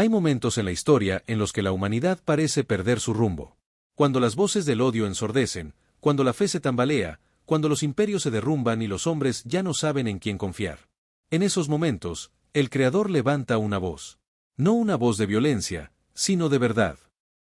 Hay momentos en la historia en los que la humanidad parece perder su rumbo. Cuando las voces del odio ensordecen, cuando la fe se tambalea, cuando los imperios se derrumban y los hombres ya no saben en quién confiar. En esos momentos, el Creador levanta una voz. No una voz de violencia, sino de verdad.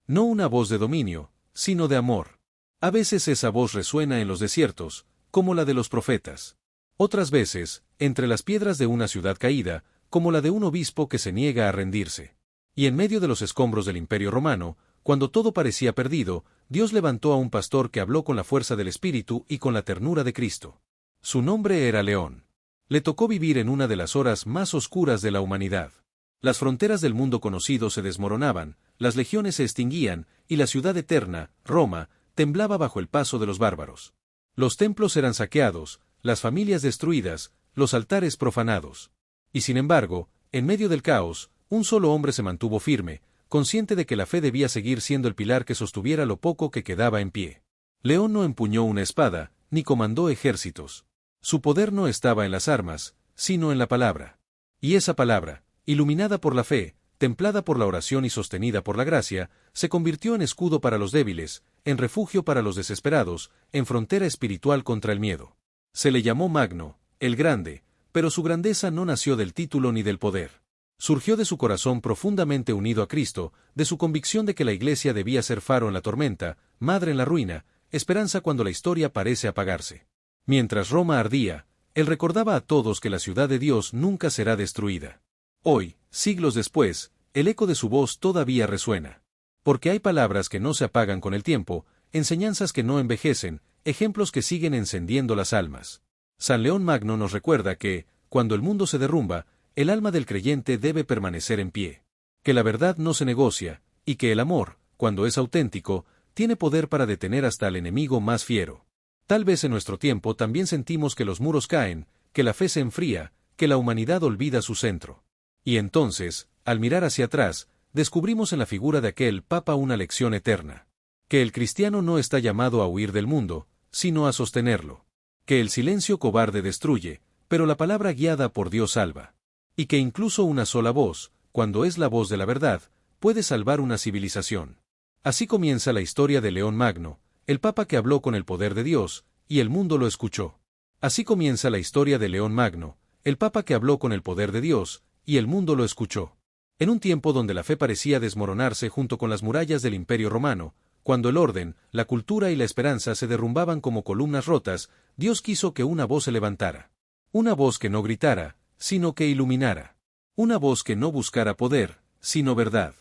No una voz de dominio, sino de amor. A veces esa voz resuena en los desiertos, como la de los profetas. Otras veces, entre las piedras de una ciudad caída, como la de un obispo que se niega a rendirse. Y en medio de los escombros del Imperio Romano, cuando todo parecía perdido, Dios levantó a un pastor que habló con la fuerza del Espíritu y con la ternura de Cristo. Su nombre era León. Le tocó vivir en una de las horas más oscuras de la humanidad. Las fronteras del mundo conocido se desmoronaban, las legiones se extinguían, y la ciudad eterna, Roma, temblaba bajo el paso de los bárbaros. Los templos eran saqueados, las familias destruidas, los altares profanados. Y sin embargo, en medio del caos, un solo hombre se mantuvo firme, consciente de que la fe debía seguir siendo el pilar que sostuviera lo poco que quedaba en pie. León no empuñó una espada, ni comandó ejércitos. Su poder no estaba en las armas, sino en la palabra. Y esa palabra, iluminada por la fe, templada por la oración y sostenida por la gracia, se convirtió en escudo para los débiles, en refugio para los desesperados, en frontera espiritual contra el miedo. Se le llamó Magno, el Grande, pero su grandeza no nació del título ni del poder. Surgió de su corazón profundamente unido a Cristo, de su convicción de que la Iglesia debía ser faro en la tormenta, madre en la ruina, esperanza cuando la historia parece apagarse. Mientras Roma ardía, él recordaba a todos que la ciudad de Dios nunca será destruida. Hoy, siglos después, el eco de su voz todavía resuena. Porque hay palabras que no se apagan con el tiempo, enseñanzas que no envejecen, ejemplos que siguen encendiendo las almas. San León Magno nos recuerda que, cuando el mundo se derrumba, el alma del creyente debe permanecer en pie. Que la verdad no se negocia, y que el amor, cuando es auténtico, tiene poder para detener hasta al enemigo más fiero. Tal vez en nuestro tiempo también sentimos que los muros caen, que la fe se enfría, que la humanidad olvida su centro. Y entonces, al mirar hacia atrás, descubrimos en la figura de aquel Papa una lección eterna. Que el cristiano no está llamado a huir del mundo, sino a sostenerlo. Que el silencio cobarde destruye, pero la palabra guiada por Dios salva. Y que incluso una sola voz, cuando es la voz de la verdad, puede salvar una civilización. Así comienza la historia de León Magno, el Papa que habló con el poder de Dios, y el mundo lo escuchó. Así comienza la historia de León Magno, el Papa que habló con el poder de Dios, y el mundo lo escuchó. En un tiempo donde la fe parecía desmoronarse junto con las murallas del Imperio Romano, cuando el orden, la cultura y la esperanza se derrumbaban como columnas rotas, Dios quiso que una voz se levantara. Una voz que no gritara, sino que iluminara. Una voz que no buscara poder, sino verdad.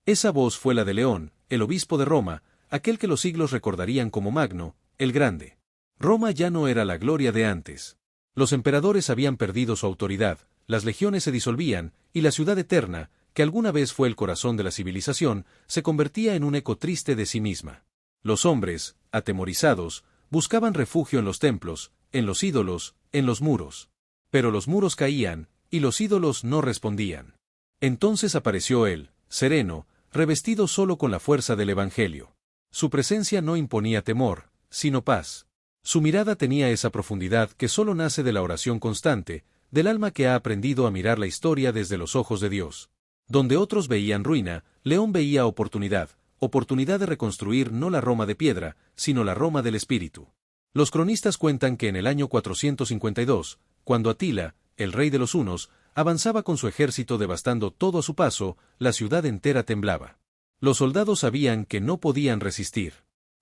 Esa voz fue la de León, el obispo de Roma, aquel que los siglos recordarían como Magno, el Grande. Roma ya no era la gloria de antes. Los emperadores habían perdido su autoridad, las legiones se disolvían, y la ciudad eterna, que alguna vez fue el corazón de la civilización, se convertía en un eco triste de sí misma. Los hombres, atemorizados, buscaban refugio en los templos, en los ídolos, en los muros. Pero los muros caían, y los ídolos no respondían. Entonces apareció él, sereno, revestido solo con la fuerza del Evangelio. Su presencia no imponía temor, sino paz. Su mirada tenía esa profundidad que solo nace de la oración constante, del alma que ha aprendido a mirar la historia desde los ojos de Dios. Donde otros veían ruina, León veía oportunidad, oportunidad de reconstruir no la Roma de piedra, sino la Roma del Espíritu. Los cronistas cuentan que en el año 452, cuando Atila, el rey de los hunos, avanzaba con su ejército devastando todo a su paso, la ciudad entera temblaba. Los soldados sabían que no podían resistir.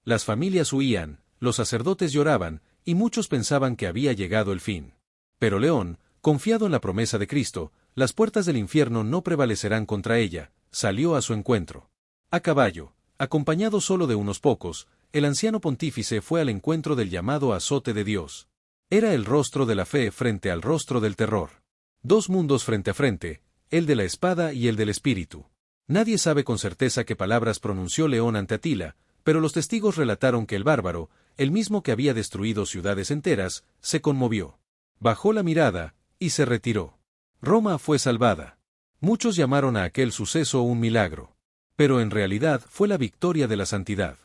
Las familias huían, los sacerdotes lloraban, y muchos pensaban que había llegado el fin. Pero León, confiado en la promesa de Cristo, las puertas del infierno no prevalecerán contra ella, salió a su encuentro. A caballo, acompañado solo de unos pocos, el anciano pontífice fue al encuentro del llamado azote de Dios. Era el rostro de la fe frente al rostro del terror. Dos mundos frente a frente, el de la espada y el del espíritu. Nadie sabe con certeza qué palabras pronunció León ante Atila, pero los testigos relataron que el bárbaro, el mismo que había destruido ciudades enteras, se conmovió. Bajó la mirada, y se retiró. Roma fue salvada. Muchos llamaron a aquel suceso un milagro. Pero en realidad fue la victoria de la santidad.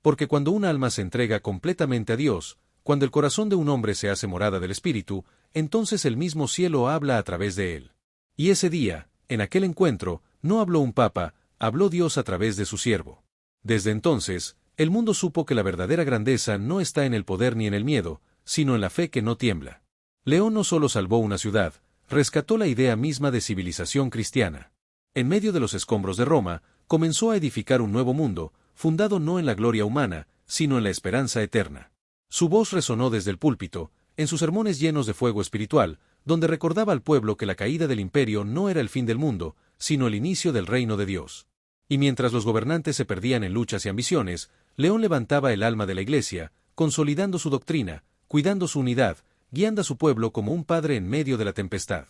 Porque cuando un alma se entrega completamente a Dios, cuando el corazón de un hombre se hace morada del Espíritu, entonces el mismo cielo habla a través de él. Y ese día, en aquel encuentro, no habló un papa, habló Dios a través de su siervo. Desde entonces, el mundo supo que la verdadera grandeza no está en el poder ni en el miedo, sino en la fe que no tiembla. León no solo salvó una ciudad, rescató la idea misma de civilización cristiana. En medio de los escombros de Roma, comenzó a edificar un nuevo mundo, fundado no en la gloria humana, sino en la esperanza eterna. Su voz resonó desde el púlpito, en sus sermones llenos de fuego espiritual, donde recordaba al pueblo que la caída del imperio no era el fin del mundo, sino el inicio del reino de Dios. Y mientras los gobernantes se perdían en luchas y ambiciones, León levantaba el alma de la Iglesia, consolidando su doctrina, cuidando su unidad, guiando a su pueblo como un padre en medio de la tempestad.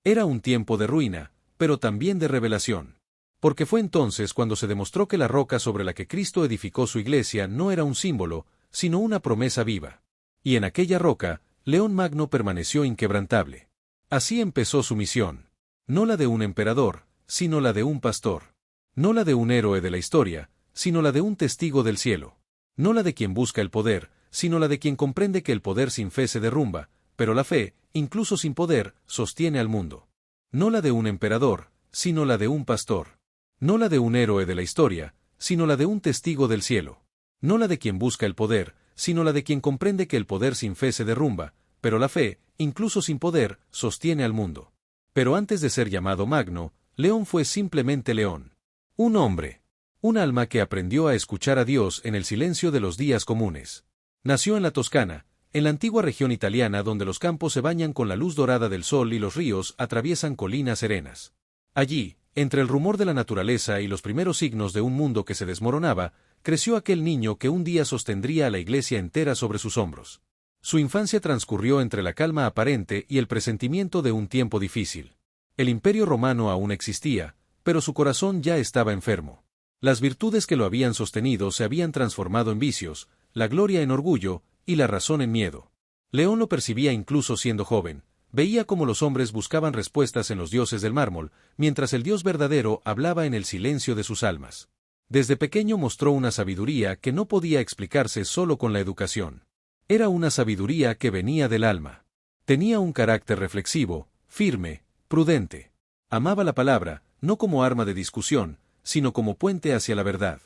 Era un tiempo de ruina, pero también de revelación. Porque fue entonces cuando se demostró que la roca sobre la que Cristo edificó su Iglesia no era un símbolo, sino una promesa viva. Y en aquella roca, León Magno permaneció inquebrantable. Así empezó su misión. No la de un emperador, sino la de un pastor. No la de un héroe de la historia, sino la de un testigo del cielo. No la de quien busca el poder, sino la de quien comprende que el poder sin fe se derrumba, pero la fe, incluso sin poder, sostiene al mundo. No la de un emperador, sino la de un pastor. No la de un héroe de la historia, sino la de un testigo del cielo. No la de quien busca el poder, sino la de quien comprende que el poder sin fe se derrumba, pero la fe, incluso sin poder, sostiene al mundo. Pero antes de ser llamado Magno, León fue simplemente León. Un hombre. Un alma que aprendió a escuchar a Dios en el silencio de los días comunes. Nació en la Toscana, en la antigua región italiana donde los campos se bañan con la luz dorada del sol y los ríos atraviesan colinas serenas. Allí, entre el rumor de la naturaleza y los primeros signos de un mundo que se desmoronaba, creció aquel niño que un día sostendría a la Iglesia entera sobre sus hombros. Su infancia transcurrió entre la calma aparente y el presentimiento de un tiempo difícil. El Imperio Romano aún existía, pero su corazón ya estaba enfermo. Las virtudes que lo habían sostenido se habían transformado en vicios, la gloria en orgullo, y la razón en miedo. León lo percibía incluso siendo joven, veía cómo los hombres buscaban respuestas en los dioses del mármol, mientras el Dios verdadero hablaba en el silencio de sus almas. Desde pequeño mostró una sabiduría que no podía explicarse solo con la educación. Era una sabiduría que venía del alma. Tenía un carácter reflexivo, firme, prudente. Amaba la palabra, no como arma de discusión, sino como puente hacia la verdad.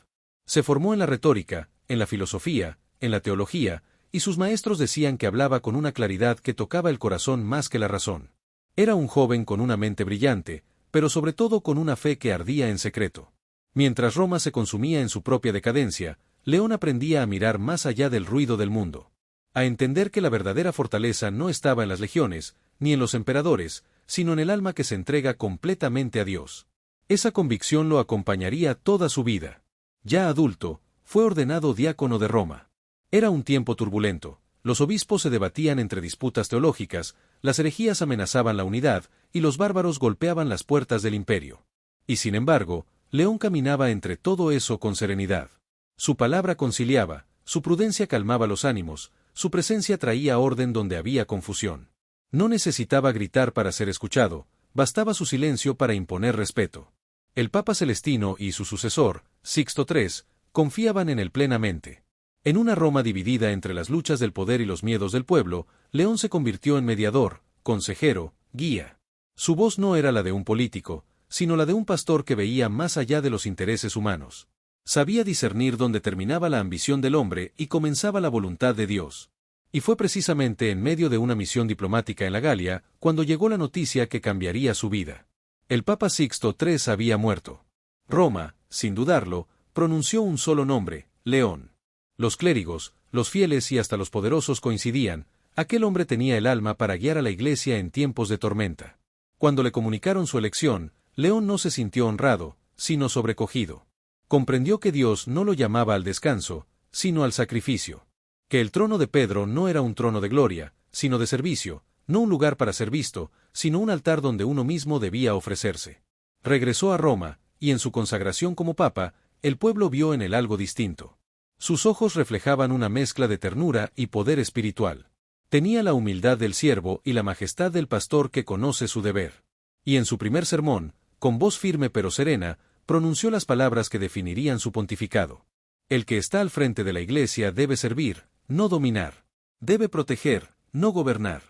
Se formó en la retórica, en la filosofía, en la teología, y sus maestros decían que hablaba con una claridad que tocaba el corazón más que la razón. Era un joven con una mente brillante, pero sobre todo con una fe que ardía en secreto. Mientras Roma se consumía en su propia decadencia, León aprendía a mirar más allá del ruido del mundo. A entender que la verdadera fortaleza no estaba en las legiones, ni en los emperadores, sino en el alma que se entrega completamente a Dios. Esa convicción lo acompañaría toda su vida. Ya adulto, fue ordenado diácono de Roma. Era un tiempo turbulento, los obispos se debatían entre disputas teológicas, las herejías amenazaban la unidad, y los bárbaros golpeaban las puertas del imperio. Y sin embargo, León caminaba entre todo eso con serenidad. Su palabra conciliaba, su prudencia calmaba los ánimos, su presencia traía orden donde había confusión. No necesitaba gritar para ser escuchado, bastaba su silencio para imponer respeto. El Papa Celestino y su sucesor, Sixto III, confiaban en él plenamente. En una Roma dividida entre las luchas del poder y los miedos del pueblo, León se convirtió en mediador, consejero, guía. Su voz no era la de un político, sino la de un pastor que veía más allá de los intereses humanos. Sabía discernir dónde terminaba la ambición del hombre y comenzaba la voluntad de Dios. Y fue precisamente en medio de una misión diplomática en la Galia, cuando llegó la noticia que cambiaría su vida. El Papa Sixto III había muerto. Roma, sin dudarlo, pronunció un solo nombre, León. Los clérigos, los fieles y hasta los poderosos coincidían, aquel hombre tenía el alma para guiar a la Iglesia en tiempos de tormenta. Cuando le comunicaron su elección, León no se sintió honrado, sino sobrecogido. Comprendió que Dios no lo llamaba al descanso, sino al sacrificio. Que el trono de Pedro no era un trono de gloria, sino de servicio, no un lugar para ser visto, sino un altar donde uno mismo debía ofrecerse. Regresó a Roma, y en su consagración como papa, el pueblo vio en él algo distinto. Sus ojos reflejaban una mezcla de ternura y poder espiritual. Tenía la humildad del siervo y la majestad del pastor que conoce su deber. Y en su primer sermón, con voz firme pero serena, pronunció las palabras que definirían su pontificado. El que está al frente de la Iglesia debe servir, no dominar. Debe proteger, no gobernar.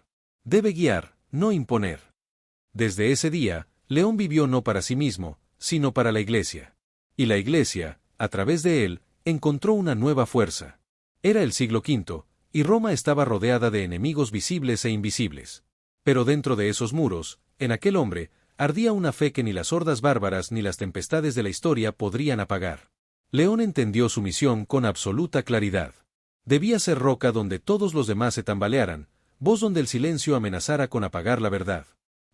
Debe guiar, no imponer. Desde ese día, León vivió no para sí mismo, sino para la Iglesia. Y la Iglesia, a través de él, encontró una nueva fuerza. Era el siglo V, y Roma estaba rodeada de enemigos visibles e invisibles. Pero dentro de esos muros, en aquel hombre, ardía una fe que ni las hordas bárbaras ni las tempestades de la historia podrían apagar. León entendió su misión con absoluta claridad. Debía ser roca donde todos los demás se tambalearan, voz donde el silencio amenazara con apagar la verdad.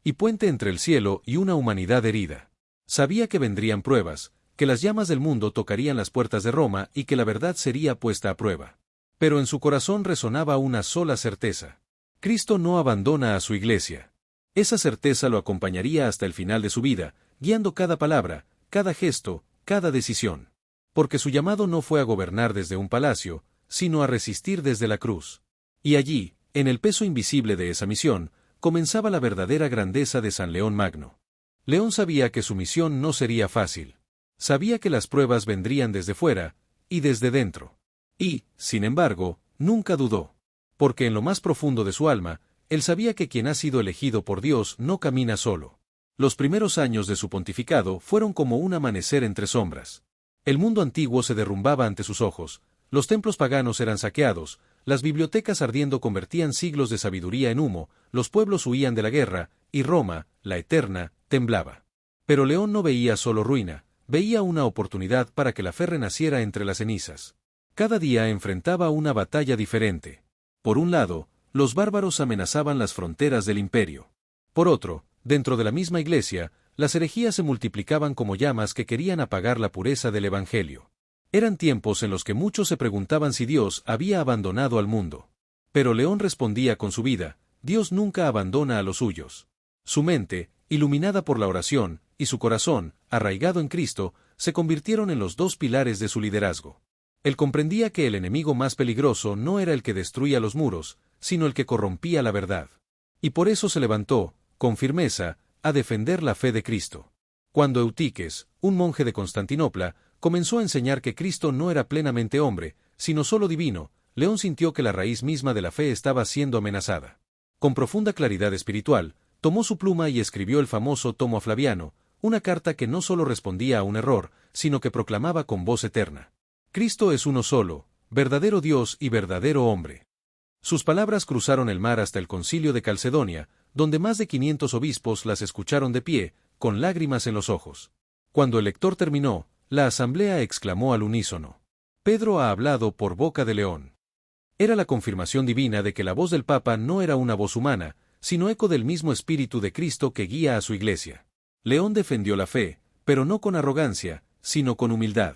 Y puente entre el cielo y una humanidad herida. Sabía que vendrían pruebas, que las llamas del mundo tocarían las puertas de Roma y que la verdad sería puesta a prueba. Pero en su corazón resonaba una sola certeza. Cristo no abandona a su Iglesia. Esa certeza lo acompañaría hasta el final de su vida, guiando cada palabra, cada gesto, cada decisión. Porque su llamado no fue a gobernar desde un palacio, sino a resistir desde la cruz. Y allí, en el peso invisible de esa misión, comenzaba la verdadera grandeza de San León Magno. León sabía que su misión no sería fácil. Sabía que las pruebas vendrían desde fuera, y desde dentro. Y, sin embargo, nunca dudó. Porque en lo más profundo de su alma, él sabía que quien ha sido elegido por Dios no camina solo. Los primeros años de su pontificado fueron como un amanecer entre sombras. El mundo antiguo se derrumbaba ante sus ojos, los templos paganos eran saqueados, las bibliotecas ardiendo convertían siglos de sabiduría en humo, los pueblos huían de la guerra, y Roma, la eterna, temblaba. Pero León no veía solo ruina, veía una oportunidad para que la fe renaciera entre las cenizas. Cada día enfrentaba una batalla diferente. Por un lado, los bárbaros amenazaban las fronteras del imperio. Por otro, dentro de la misma Iglesia, las herejías se multiplicaban como llamas que querían apagar la pureza del Evangelio. Eran tiempos en los que muchos se preguntaban si Dios había abandonado al mundo. Pero León respondía con su vida: Dios nunca abandona a los suyos. Su mente, iluminada por la oración, y su corazón, arraigado en Cristo, se convirtieron en los dos pilares de su liderazgo. Él comprendía que el enemigo más peligroso no era el que destruía los muros, sino el que corrompía la verdad. Y por eso se levantó, con firmeza, a defender la fe de Cristo. Cuando Eutiques, un monje de Constantinopla, comenzó a enseñar que Cristo no era plenamente hombre, sino solo divino, León sintió que la raíz misma de la fe estaba siendo amenazada. Con profunda claridad espiritual, tomó su pluma y escribió el famoso Tomo a Flaviano, una carta que no solo respondía a un error, sino que proclamaba con voz eterna: Cristo es uno solo, verdadero Dios y verdadero hombre. Sus palabras cruzaron el mar hasta el concilio de Calcedonia, donde más de 500 obispos las escucharon de pie, con lágrimas en los ojos. Cuando el lector terminó, la asamblea exclamó al unísono: Pedro ha hablado por boca de León. Era la confirmación divina de que la voz del Papa no era una voz humana, sino eco del mismo Espíritu de Cristo que guía a su Iglesia. León defendió la fe, pero no con arrogancia, sino con humildad.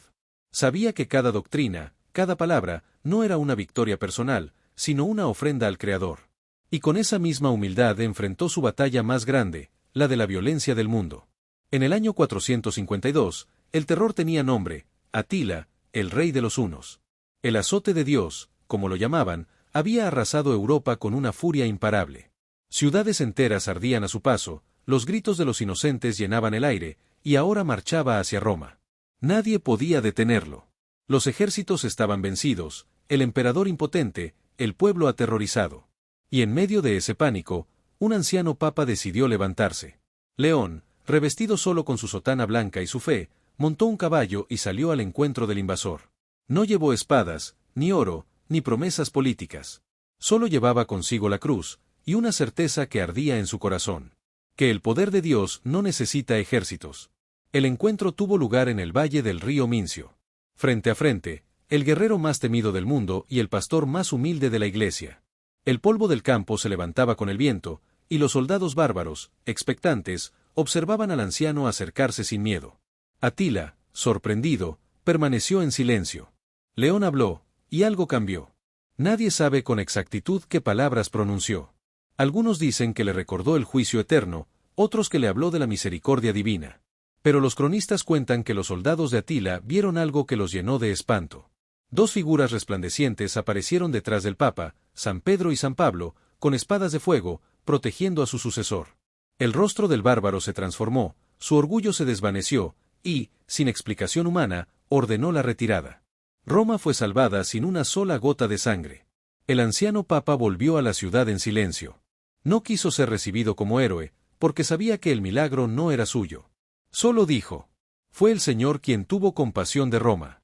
Sabía que cada doctrina, cada palabra, no era una victoria personal, sino una ofrenda al Creador. Y con esa misma humildad enfrentó su batalla más grande, la de la violencia del mundo. En el año 452, el terror tenía nombre: Atila, el rey de los hunos. El azote de Dios, como lo llamaban, había arrasado Europa con una furia imparable. Ciudades enteras ardían a su paso, los gritos de los inocentes llenaban el aire, y ahora marchaba hacia Roma. Nadie podía detenerlo. Los ejércitos estaban vencidos, el emperador impotente, el pueblo aterrorizado. Y en medio de ese pánico, un anciano papa decidió levantarse. León, revestido solo con su sotana blanca y su fe, montó un caballo y salió al encuentro del invasor. No llevó espadas, ni oro, ni promesas políticas. Solo llevaba consigo la cruz, y una certeza que ardía en su corazón: que el poder de Dios no necesita ejércitos. El encuentro tuvo lugar en el valle del río Mincio. Frente a frente, el guerrero más temido del mundo y el pastor más humilde de la Iglesia. El polvo del campo se levantaba con el viento, y los soldados bárbaros, expectantes, observaban al anciano acercarse sin miedo. Atila, sorprendido, permaneció en silencio. León habló, y algo cambió. Nadie sabe con exactitud qué palabras pronunció. Algunos dicen que le recordó el juicio eterno, otros que le habló de la misericordia divina. Pero los cronistas cuentan que los soldados de Atila vieron algo que los llenó de espanto. Dos figuras resplandecientes aparecieron detrás del Papa, San Pedro y San Pablo, con espadas de fuego, protegiendo a su sucesor. El rostro del bárbaro se transformó, su orgullo se desvaneció, y, sin explicación humana, ordenó la retirada. Roma fue salvada sin una sola gota de sangre. El anciano Papa volvió a la ciudad en silencio. No quiso ser recibido como héroe, porque sabía que el milagro no era suyo. Solo dijo: Fue el Señor quien tuvo compasión de Roma.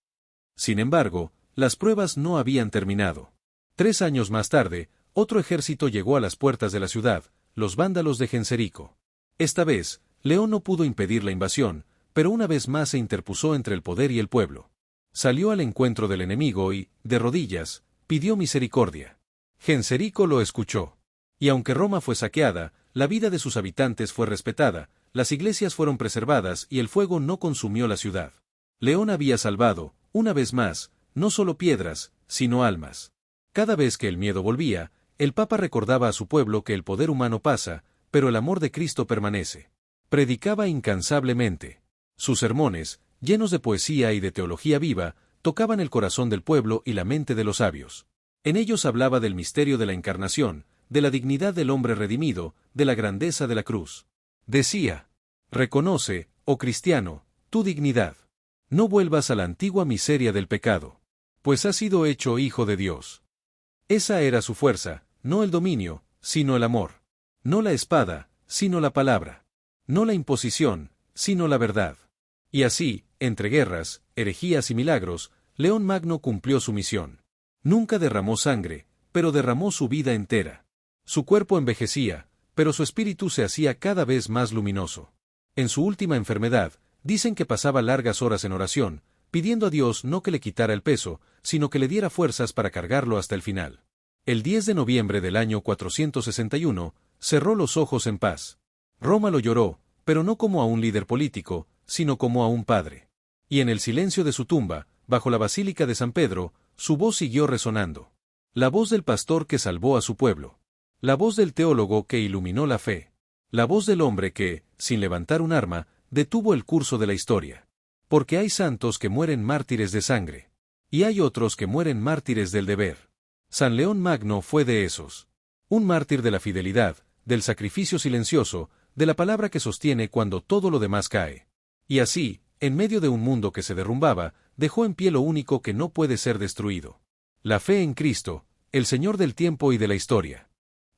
Sin embargo, las pruebas no habían terminado. 3 años más tarde, otro ejército llegó a las puertas de la ciudad, los vándalos de Genserico. Esta vez, León no pudo impedir la invasión, pero una vez más se interpuso entre el poder y el pueblo. Salió al encuentro del enemigo y, de rodillas, pidió misericordia. Genserico lo escuchó. Y aunque Roma fue saqueada, la vida de sus habitantes fue respetada, las iglesias fueron preservadas y el fuego no consumió la ciudad. León había salvado, una vez más, no solo piedras, sino almas. Cada vez que el miedo volvía, el Papa recordaba a su pueblo que el poder humano pasa, pero el amor de Cristo permanece. Predicaba incansablemente. Sus sermones, llenos de poesía y de teología viva, tocaban el corazón del pueblo y la mente de los sabios. En ellos hablaba del misterio de la encarnación, de la dignidad del hombre redimido, de la grandeza de la cruz. Decía: reconoce, oh cristiano, tu dignidad. No vuelvas a la antigua miseria del pecado, pues has sido hecho hijo de Dios. Esa era su fuerza, no el dominio, sino el amor. No la espada, sino la palabra. No la imposición, sino la verdad. Y así, entre guerras, herejías y milagros, León Magno cumplió su misión. Nunca derramó sangre, pero derramó su vida entera. Su cuerpo envejecía, pero su espíritu se hacía cada vez más luminoso. En su última enfermedad, dicen que pasaba largas horas en oración, pidiendo a Dios no que le quitara el peso, sino que le diera fuerzas para cargarlo hasta el final. El 10 de noviembre del año 461, cerró los ojos en paz. Roma lo lloró, pero no como a un líder político, sino como a un padre. Y en el silencio de su tumba, bajo la Basílica de San Pedro, su voz siguió resonando. La voz del pastor que salvó a su pueblo. La voz del teólogo que iluminó la fe. La voz del hombre que, sin levantar un arma, detuvo el curso de la historia. Porque hay santos que mueren mártires de sangre. Y hay otros que mueren mártires del deber. San León Magno fue de esos. Un mártir de la fidelidad, del sacrificio silencioso, de la palabra que sostiene cuando todo lo demás cae. Y así, en medio de un mundo que se derrumbaba, dejó en pie lo único que no puede ser destruido. La fe en Cristo, el Señor del tiempo y de la historia.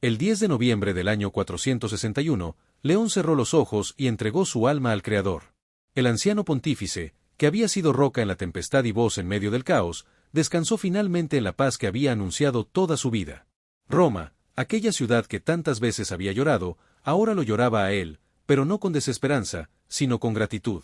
El 10 de noviembre del año 461, León cerró los ojos y entregó su alma al Creador. El anciano pontífice, que había sido roca en la tempestad y voz en medio del caos, descansó finalmente en la paz que había anunciado toda su vida. Roma, aquella ciudad que tantas veces había llorado, ahora lo lloraba a él, pero no con desesperanza, sino con gratitud.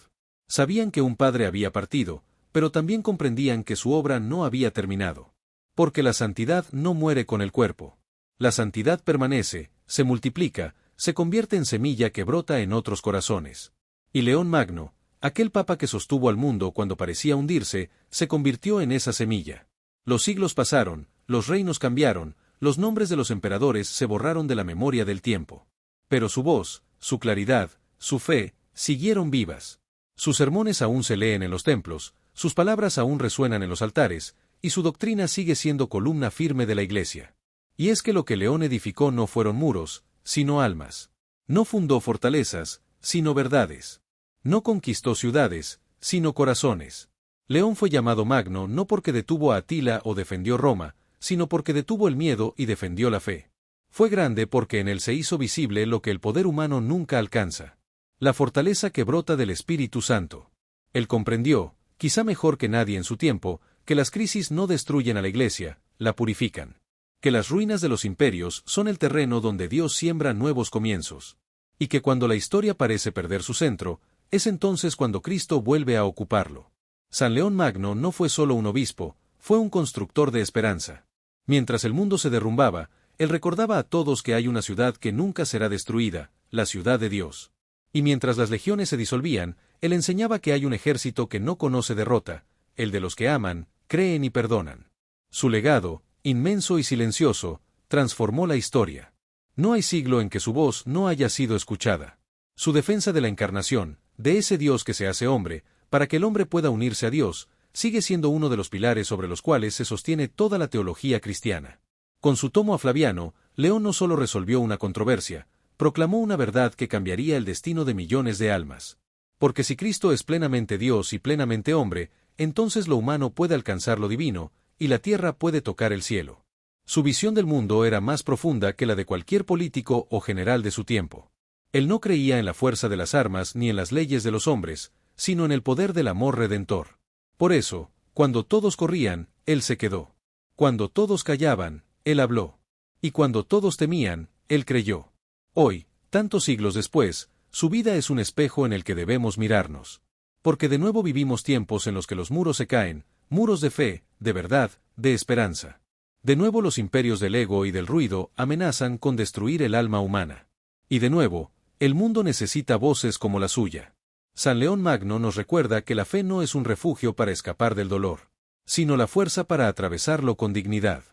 Sabían que un padre había partido, pero también comprendían que su obra no había terminado. Porque la santidad no muere con el cuerpo. La santidad permanece, se multiplica, se convierte en semilla que brota en otros corazones. Y León Magno, aquel papa que sostuvo al mundo cuando parecía hundirse, se convirtió en esa semilla. Los siglos pasaron, los reinos cambiaron, los nombres de los emperadores se borraron de la memoria del tiempo. Pero su voz, su claridad, su fe, siguieron vivas. Sus sermones aún se leen en los templos, sus palabras aún resuenan en los altares, y su doctrina sigue siendo columna firme de la Iglesia. Y es que lo que León edificó no fueron muros, sino almas. No fundó fortalezas, sino verdades. No conquistó ciudades, sino corazones. León fue llamado Magno no porque detuvo a Atila o defendió Roma, sino porque detuvo el miedo y defendió la fe. Fue grande porque en él se hizo visible lo que el poder humano nunca alcanza. La fortaleza que brota del Espíritu Santo. Él comprendió, quizá mejor que nadie en su tiempo, que las crisis no destruyen a la Iglesia, la purifican. Que las ruinas de los imperios son el terreno donde Dios siembra nuevos comienzos. Y que cuando la historia parece perder su centro, es entonces cuando Cristo vuelve a ocuparlo. San León Magno no fue solo un obispo, fue un constructor de esperanza. Mientras el mundo se derrumbaba, él recordaba a todos que hay una ciudad que nunca será destruida, la ciudad de Dios. Y mientras las legiones se disolvían, él enseñaba que hay un ejército que no conoce derrota, el de los que aman, creen y perdonan. Su legado, inmenso y silencioso, transformó la historia. No hay siglo en que su voz no haya sido escuchada. Su defensa de la encarnación, de ese Dios que se hace hombre, para que el hombre pueda unirse a Dios, sigue siendo uno de los pilares sobre los cuales se sostiene toda la teología cristiana. Con su tomo a Flaviano, León no solo resolvió una controversia, proclamó una verdad que cambiaría el destino de millones de almas. Porque si Cristo es plenamente Dios y plenamente hombre, entonces lo humano puede alcanzar lo divino, y la tierra puede tocar el cielo. Su visión del mundo era más profunda que la de cualquier político o general de su tiempo. Él no creía en la fuerza de las armas ni en las leyes de los hombres, sino en el poder del amor redentor. Por eso, cuando todos corrían, Él se quedó. Cuando todos callaban, Él habló. Y cuando todos temían, Él creyó. Hoy, tantos siglos después, su vida es un espejo en el que debemos mirarnos. Porque de nuevo vivimos tiempos en los que los muros se caen, muros de fe, de verdad, de esperanza. De nuevo los imperios del ego y del ruido amenazan con destruir el alma humana. Y de nuevo, el mundo necesita voces como la suya. San León Magno nos recuerda que la fe no es un refugio para escapar del dolor, sino la fuerza para atravesarlo con dignidad.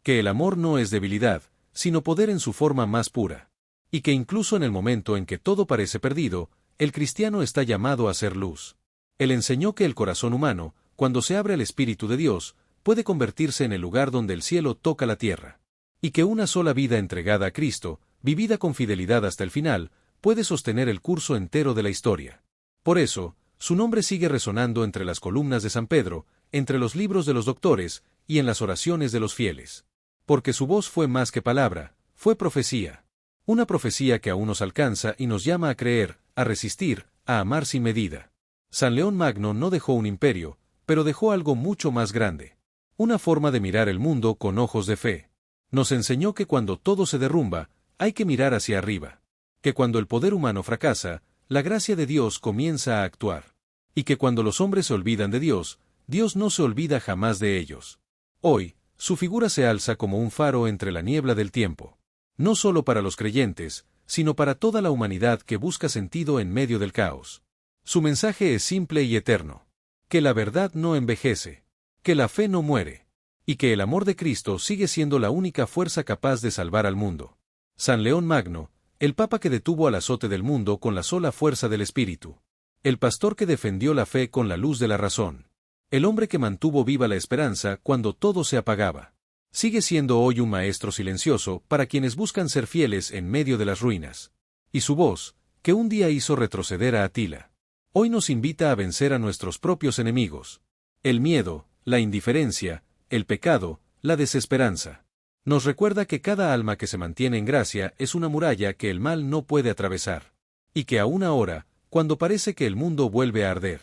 Que el amor no es debilidad, sino poder en su forma más pura. Y que incluso en el momento en que todo parece perdido, el cristiano está llamado a ser luz. Él enseñó que el corazón humano, cuando se abre al Espíritu de Dios, puede convertirse en el lugar donde el cielo toca la tierra. Y que una sola vida entregada a Cristo, vivida con fidelidad hasta el final, puede sostener el curso entero de la historia. Por eso, su nombre sigue resonando entre las columnas de San Pedro, entre los libros de los doctores, y en las oraciones de los fieles. Porque su voz fue más que palabra, fue profecía. Una profecía que aún nos alcanza y nos llama a creer, a resistir, a amar sin medida. San León Magno no dejó un imperio, pero dejó algo mucho más grande. Una forma de mirar el mundo con ojos de fe. Nos enseñó que cuando todo se derrumba, hay que mirar hacia arriba. Que cuando el poder humano fracasa, la gracia de Dios comienza a actuar. Y que cuando los hombres se olvidan de Dios, Dios no se olvida jamás de ellos. Hoy, su figura se alza como un faro entre la niebla del tiempo. No solo para los creyentes, sino para toda la humanidad que busca sentido en medio del caos. Su mensaje es simple y eterno. Que la verdad no envejece. Que la fe no muere. Y que el amor de Cristo sigue siendo la única fuerza capaz de salvar al mundo. San León Magno, el papa que detuvo al azote del mundo con la sola fuerza del Espíritu. El pastor que defendió la fe con la luz de la razón. El hombre que mantuvo viva la esperanza cuando todo se apagaba. Sigue siendo hoy un maestro silencioso para quienes buscan ser fieles en medio de las ruinas. Y su voz, que un día hizo retroceder a Atila, hoy nos invita a vencer a nuestros propios enemigos. El miedo, la indiferencia, el pecado, la desesperanza. Nos recuerda que cada alma que se mantiene en gracia es una muralla que el mal no puede atravesar. Y que aún ahora, cuando parece que el mundo vuelve a arder,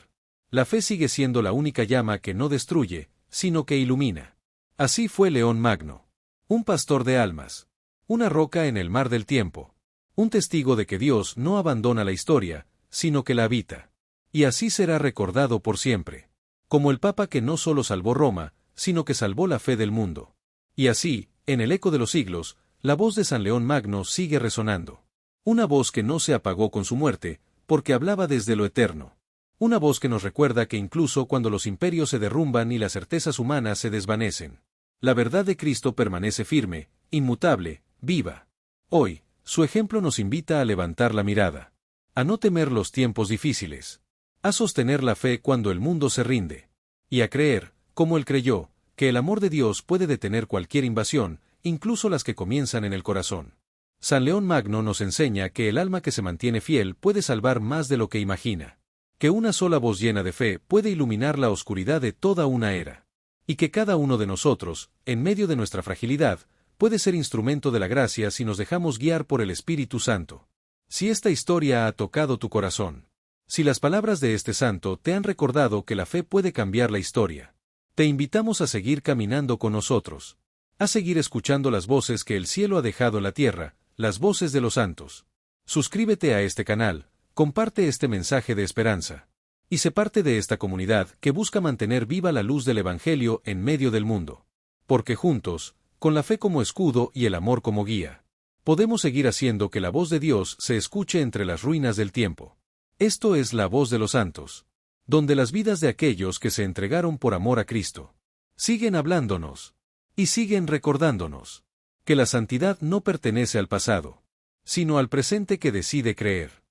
la fe sigue siendo la única llama que no destruye, sino que ilumina. Así fue León Magno. Un pastor de almas. Una roca en el mar del tiempo. Un testigo de que Dios no abandona la historia, sino que la habita. Y así será recordado por siempre. Como el Papa que no solo salvó Roma, sino que salvó la fe del mundo. Y así, en el eco de los siglos, la voz de San León Magno sigue resonando. Una voz que no se apagó con su muerte, porque hablaba desde lo eterno. Una voz que nos recuerda que incluso cuando los imperios se derrumban y las certezas humanas se desvanecen, la verdad de Cristo permanece firme, inmutable, viva. Hoy, su ejemplo nos invita a levantar la mirada, a no temer los tiempos difíciles, a sostener la fe cuando el mundo se rinde, y a creer, como él creyó, que el amor de Dios puede detener cualquier invasión, incluso las que comienzan en el corazón. San León Magno nos enseña que el alma que se mantiene fiel puede salvar más de lo que imagina, que una sola voz llena de fe puede iluminar la oscuridad de toda una era, y que cada uno de nosotros, en medio de nuestra fragilidad, puede ser instrumento de la gracia si nos dejamos guiar por el Espíritu Santo. Si esta historia ha tocado tu corazón, si las palabras de este santo te han recordado que la fe puede cambiar la historia, te invitamos a seguir caminando con nosotros, a seguir escuchando las voces que el cielo ha dejado en la tierra, las voces de los santos. Suscríbete a este canal, comparte este mensaje de esperanza, y sé parte de esta comunidad que busca mantener viva la luz del Evangelio en medio del mundo. Porque juntos, con la fe como escudo y el amor como guía, podemos seguir haciendo que la voz de Dios se escuche entre las ruinas del tiempo. Esto es la voz de los santos, donde las vidas de aquellos que se entregaron por amor a Cristo siguen hablándonos y siguen recordándonos que la santidad no pertenece al pasado, sino al presente que decide creer.